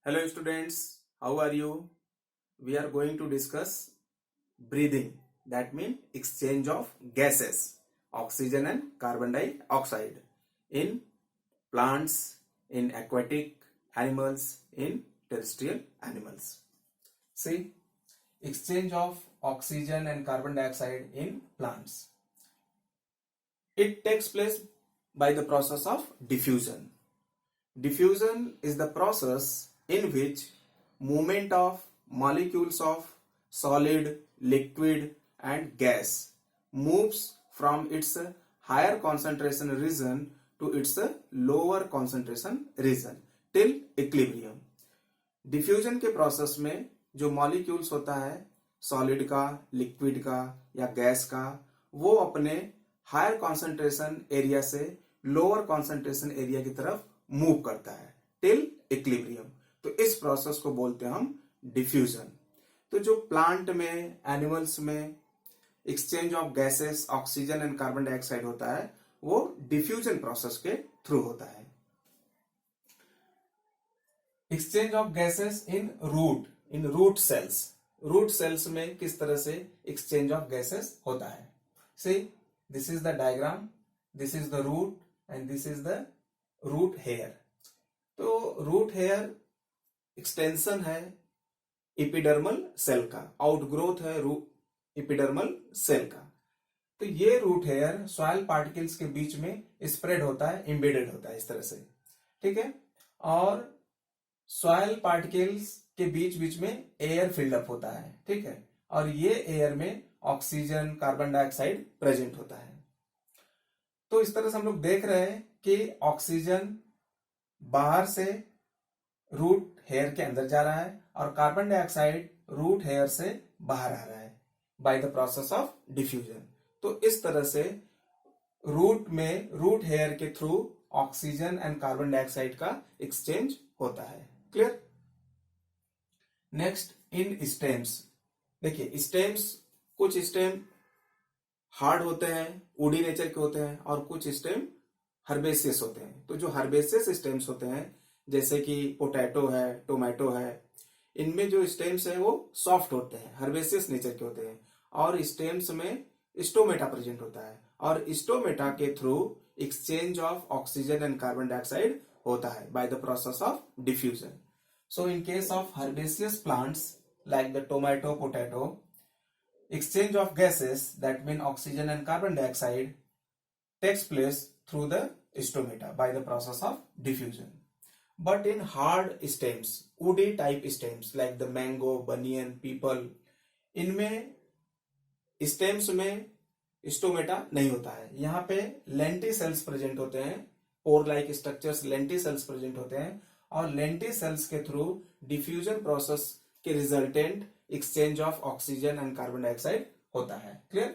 Hello students, how are you? We are going to discuss breathing, that means exchange of gases, oxygen and carbon dioxide in plants, in aquatic animals, in terrestrial animals. See, exchange of oxygen and carbon dioxide in plants. It takes place by the process of diffusion. Diffusion is the process in which movement of molecules of solid, liquid and gas moves from its higher concentration region to its lower concentration region till equilibrium. Diffusion के process में जो molecules होता है solid का, liquid का या gas का, वो अपने हायर कॉन्सेंट्रेशन एरिया से लोअर कॉन्सेंट्रेशन एरिया की तरफ मूव करता है टिल इक्विलिब्रियम। तो इस प्रोसेस को बोलते हैं हम डिफ्यूजन। तो जो प्लांट में, एनिमल्स में exchange of gases, oxygen and carbon dioxide होता है, वो डिफ्यूजन प्रोसेस के थ्रू होता है। Exchange of gases in root cells. Root cells में किस तरह से एक्सचेंज ऑफ गैसेस होता है? See, this is the diagram, this is the root and this is the root hair. तो रूट हेयर एक्सटेंशन है एपिडर्मल सेल का, outgrowth है एपिडर्मल सेल का। तो ये रूट हेयर सॉइल पार्टिकल्स के बीच में स्प्रेड होता है, एम्बेडेड होता है इस तरह से, ठीक है। और सॉइल पार्टिकल्स के बीच बीच में एयर फिल्डअप होता है, ठीक है। और ये एयर में ऑक्सीजन, कार्बन डाइऑक्साइड प्रेजेंट होता है। तो इस तरह से हम लोग देख रहे हैं कि ऑक्सीजन बाहर से रूट हेयर के अंदर जा रहा है और कार्बन डाइऑक्साइड रूट हेयर से बाहर आ रहा है bye the process of diffusion. तो इस तरह से रूट हेयर के through oxygen and carbon dioxide का एक्सचेंज होता है। क्लियर? नेक्स्ट, इन स्टेम्स। देखिए स्टेम्स, कुछ स्टेम हार्ड होते हैं, वुडी नेचर के होते हैं, और कुछ स्टेम हर्बेसियस होते हैं। तो जो हर्बेसियस स्टेम्स होते हैं, जैसे कि पोटैटो है, टोमेटो है, इनमें जो स्टेम्स है वो सॉफ्ट होते हैं, हर्बेसियस नेचर के होते हैं। और स्टेम्स में स्टोमेटा प्रेजेंट होता है, और स्टोमेटा के through exchange of oxygen and carbon dioxide होता है bye the process of diffusion. So in case of herbaceous plants like the tomato, potato, exchange of gases, that mean oxygen and carbon dioxide, takes place through the stomata by the process of diffusion. But in hard stems, woody type stems like the mango, banyan, peepal, इनमें stems में stomata नहीं होता है। यहाँ पे lenticels present होते हैं, pore like structures, lenticels present होते हैं, और लेंटिसेल्स के थ्रू डिफ्यूजन प्रोसेस के resultant exchange of oxygen and carbon dioxide होता है। Clear?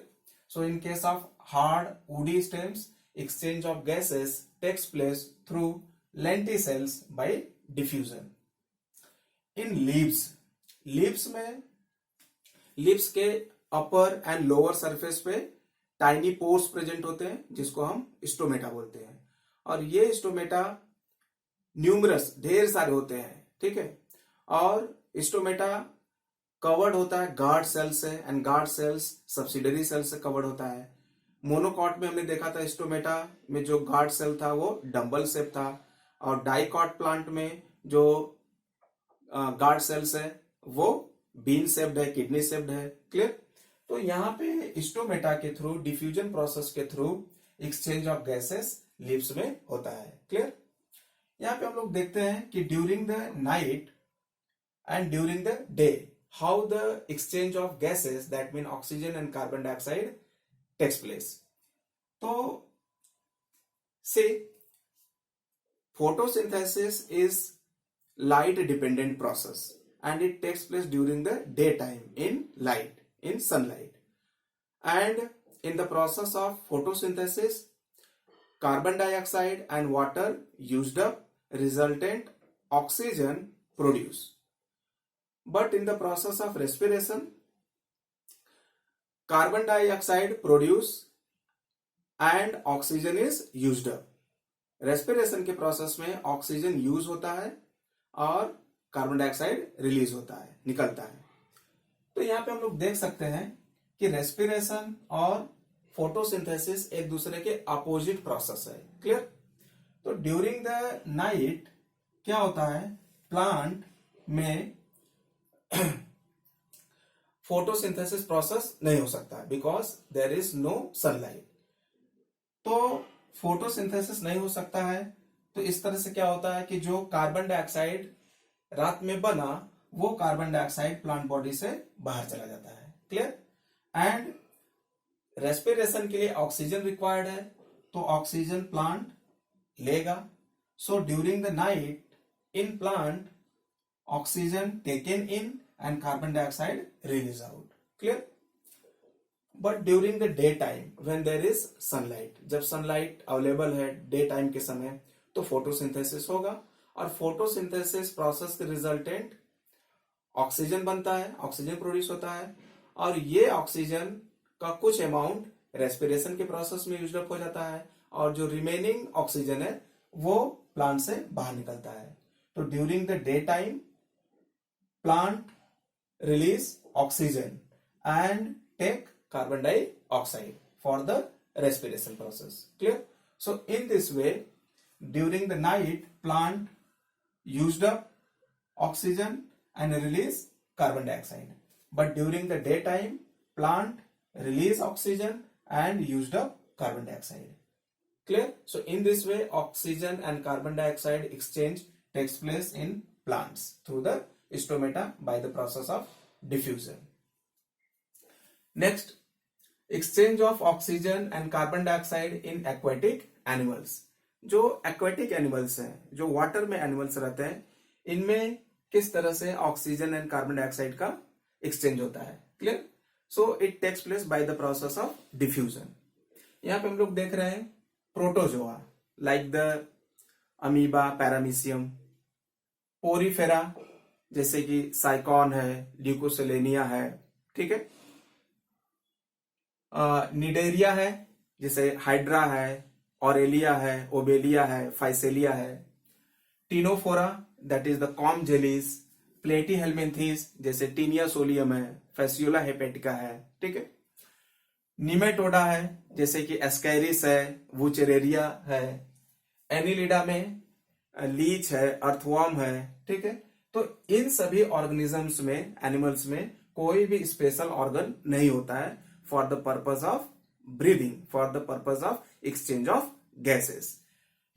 So in case of hard woody stems, exchange of gases takes place through lenticels by diffusion. In leaves में leaves के upper and lower surface पे tiny pores present होते हैं, जिसको हम stomata बोलते हैं। और ये स्टोमेटा न्यूमरस, ढेर सारे होते हैं, ठीक है। और स्टोमेटा कवर्ड होता है गार्ड सेल से, and guard cells subsidiary cell से कवर्ड होता है। मोनोकॉट में हमने देखा था स्टोमेटा में जो गार्ड सेल था वो डंबल शेप था, और डाइकॉट प्लांट में जो गार्ड सेल्स है वो बीन शेप्ड है, किडनी शेप्ड है। क्लियर? तो यहाँ पे स्टोमेटा के थ्रू, डिफ्यूजन प्रोसेस के through exchange of gases leaves में होता है। क्लियर? यहाँ पे हम लोग देखते हैं कि during the night and during the day how the exchange of gases, that mean oxygen and carbon dioxide, takes place. So say photosynthesis is light dependent process and it takes place during the daytime in light, in sunlight. And in the process of photosynthesis, carbon dioxide and water used up, resultant oxygen produced. But in the process of respiration, carbon dioxide produced and oxygen is used up. Respiration के process में oxygen use होता है और carbon dioxide release होता है, निकलता है। तो यहाँ पे हम लोग देख सकते हैं कि रेस्पिरेशन और फोटोसिंथेसिस एक दूसरे के अपोजिट प्रोसेस है। क्लियर? तो ड्यूरिंग द नाइट क्या होता है, प्लांट में फोटोसिंथेसिस प्रोसेस नहीं हो सकता because there is no sunlight. तो फोटोसिंथेसिस नहीं हो सकता है, तो इस तरह से क्या होता है कि जो कार्बन डाइऑक्साइड रात में बना वो कार्बन डाइऑक्साइड प्लांट बॉडी से बाहर चला जाता है। क्लियर? एंड रेस्पिरेशन के लिए ऑक्सीजन रिक्वायर्ड है, तो ऑक्सीजन प्लांट लेगा। So during the night in plant oxygen taken in and carbon dioxide release out. Clear? But during the day time when there is sunlight, जब sunlight available है day time के समय, तो photosynthesis होगा और photosynthesis process के resultant oxygen बनता है, ऑक्सीजन प्रोड्यूस होता है और ये ऑक्सीजन का कुछ अमाउंट रेस्पिरेशन के प्रोसेस में यूज अप हो जाता है और जो रिमेनिंग ऑक्सीजन है वो प्लांट से बाहर निकलता है। तो during the day time plant release oxygen and take carbon dioxide for the respiration process. Clear? So in this way, during the night, plant used up oxygen and release carbon dioxide. But during the daytime, plant release oxygen and used up carbon dioxide. Clear? So in this way, oxygen and carbon dioxide exchange takes place in plants through the stomata by the process of diffusion. Next, exchange of oxygen and carbon dioxide in aquatic animals. जो aquatic animals हैं, जो water में animals रहते हैं, इनमें किस तरह से ऑक्सीजन एंड कार्बन डाइऑक्साइड का एक्सचेंज होता है। Clear? So it takes place by the process of diffusion. यहां पे हम लोग देख रहे हैं protozoa like the amoeba, paramecium, porifera जैसे कि साइकॉन है, ल्यूकोसेलेनिया है, ठीक है, निडेरिया है जैसे हाइड्रा है, ऑरेलिया है, ओबेलिया है, फाइसेलिया है, Ctenophora that is the comb jellies, Platyhelminthes जैसे टीनिया सोलियम है, फेसियोला हेपेटिका है, ठीक है, निमेटोडा है जैसे कि एस्कैरिस है, वुचेरेरिया है, एनिलिडा में लीच है, अर्थवर्म है, ठीक है। तो इन सभी ऑर्गेनिजम्स में, एनिमल्स में कोई भी स्पेशल ऑर्गन नहीं होता है for the purpose of breathing, for the purpose of exchange of gases.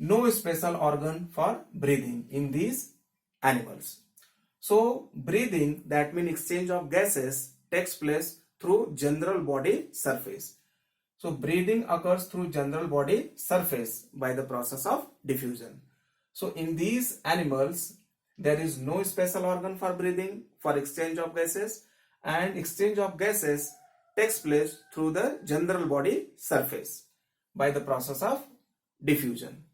No special organ for breathing in these animals. So breathing, that means exchange of gases, takes place through general body surface. So breathing occurs through general body surface by the process of diffusion. So in these animals, there is no special organ for breathing, for exchange of gases, and exchange of gases takes place through the general body surface by the process of diffusion.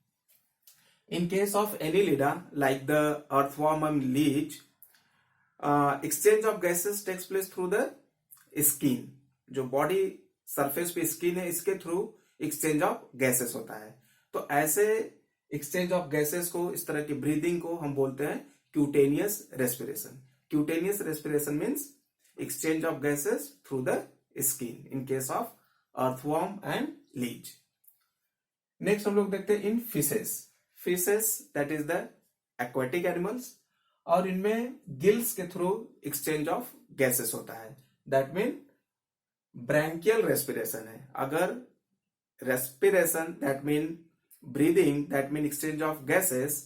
In case of Annelida, like the earthworm and leech, exchange of gases takes place through the skin. जो body surface पे skin है, इसके through exchange of gases होता है। तो ऐसे exchange of gases को, इस तरह की ब्रीदिंग को हम बोलते हैं cutaneous respiration. Cutaneous respiration means exchange of gases through the skin in case of earthworm and leech. Next हम लोग देखते हैं in fishes. Fishes that is the aquatic animals, और इनमें गिल्स के थ्रू एक्सचेंज ऑफ गैसेस होता है। That mean branchial respiration है। अगर respiration that mean breathing, that mean exchange of gases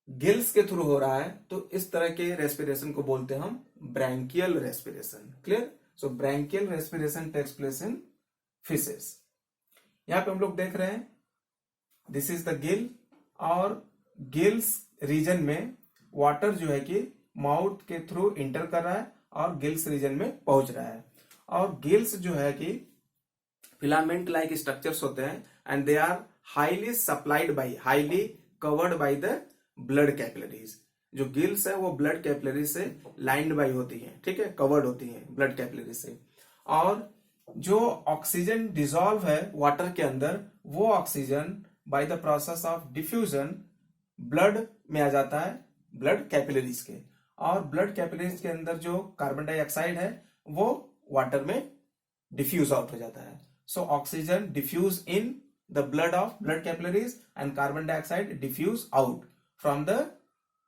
gills के थ्रू हो रहा है, तो इस तरह के रेस्पिरेशन को बोलते हैं हम branchial respiration. Clear? So branchial respiration takes place in fishes. यहां पे हम लोग देख रहे हैं दिस इज द गिल, और गिल्स रीजन में वाटर जो है कि माउथ के थ्रू इंटर कर रहा है और गिल्स रीजन में पहुंच रहा है। और गिल्स जो है कि फिलामेंट लाइक स्ट्रक्चर्स होते हैं and they are highly supplied by, highly covered by the blood capillaries. जो गिल्स है वो ब्लड कैपिलरी से लाइंड बाई होती है, ठीक है, कवर्ड होती है ब्लड कैपिलरी से। और जो ऑक्सीजन डिसॉल्व है वाटर के अंदर, वो oxygen by the process of diffusion blood में आ जाता है, ब्लड कैपिलरीज के, और ब्लड कैपिलरीज के अंदर जो कार्बन डाइऑक्साइड है वो वाटर में डिफ्यूज आउट हो जाता है. So oxygen diffuse in the blood of blood capillaries and carbon dioxide diffuse out from the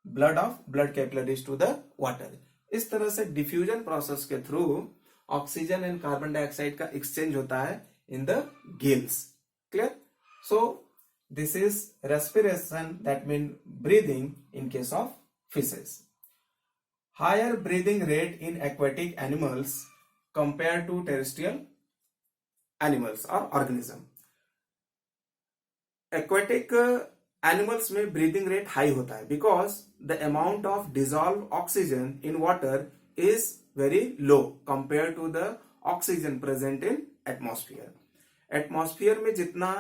blood of blood capillaries to the water. इस तरह से डिफ्यूजन प्रोसेस के through oxygen and carbon dioxide का exchange होता है in the gills. Clear? So this is respiration, that mean breathing in case of fishes. Higher breathing rate in aquatic animals compare to terrestrial animals और organism. Aquatic animals में breathing rate high होता है because the amount of dissolve oxygen in water is very low compare to the oxygen present in atmosphere. Atmosphere में जितना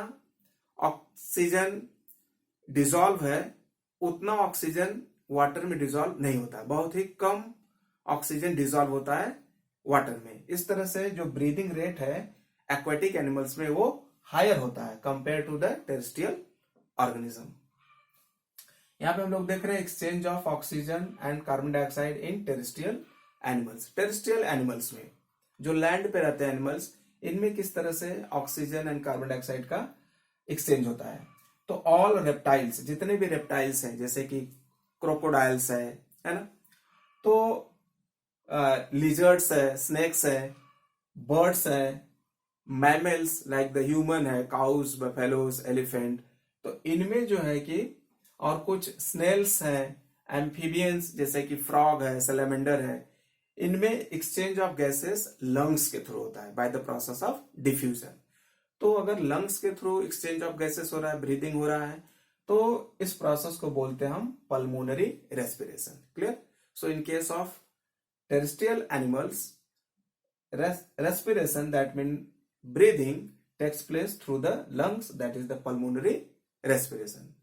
oxygen dissolve है उतना oxygen water में dissolve नहीं होता है. बहुत ही कम ऑक्सीजन डिजॉल्व होता है वाटर में. इस तरह से जो ब्रीदिंग रेट है एक्वेटिक एनिमल्स में वो हायर होता है compare to the terrestrial organism. यहां पे हम लोग देख रहे हैं exchange of oxygen and carbon dioxide in terrestrial animals. Terrestrial animals में जो लैंड पे रहते हैं एनिमल्स, इनमें किस तरह से ऑक्सीजन एंड कार्बन डाइऑक्साइड का एक्सचेंज होता है. तो ऑल रेप्टाइल्स, जितने भी रेप्टाइल्स हैं जैसे कि क्रोकोडाइल्स है ना, तो लिजर्ड्स है, स्नेक्स है, बर्ड्स है, मैमल्स लाइक द ह्यूमन है, काउस, बफेलोस, एलिफेंट, तो इनमें जो है कि, और कुछ स्नेल्स हैं, एम्फीबियंस जैसे कि फ्रॉग है, सैलेमेंडर है, इनमें एक्सचेंज ऑफ गैसेस लंग्स के थ्रू होता है bye the process of diffusion. तो अगर लंग्स के थ्रू एक्सचेंज ऑफ गैसेस हो रहा है, ब्रीदिंग हो रहा है, तो इस प्रोसेस को बोलते हैं हम pulmonary respiration. Clear? So in case of terrestrial animals, respiration, that means breathing, takes place through the lungs, that is the pulmonary respiration.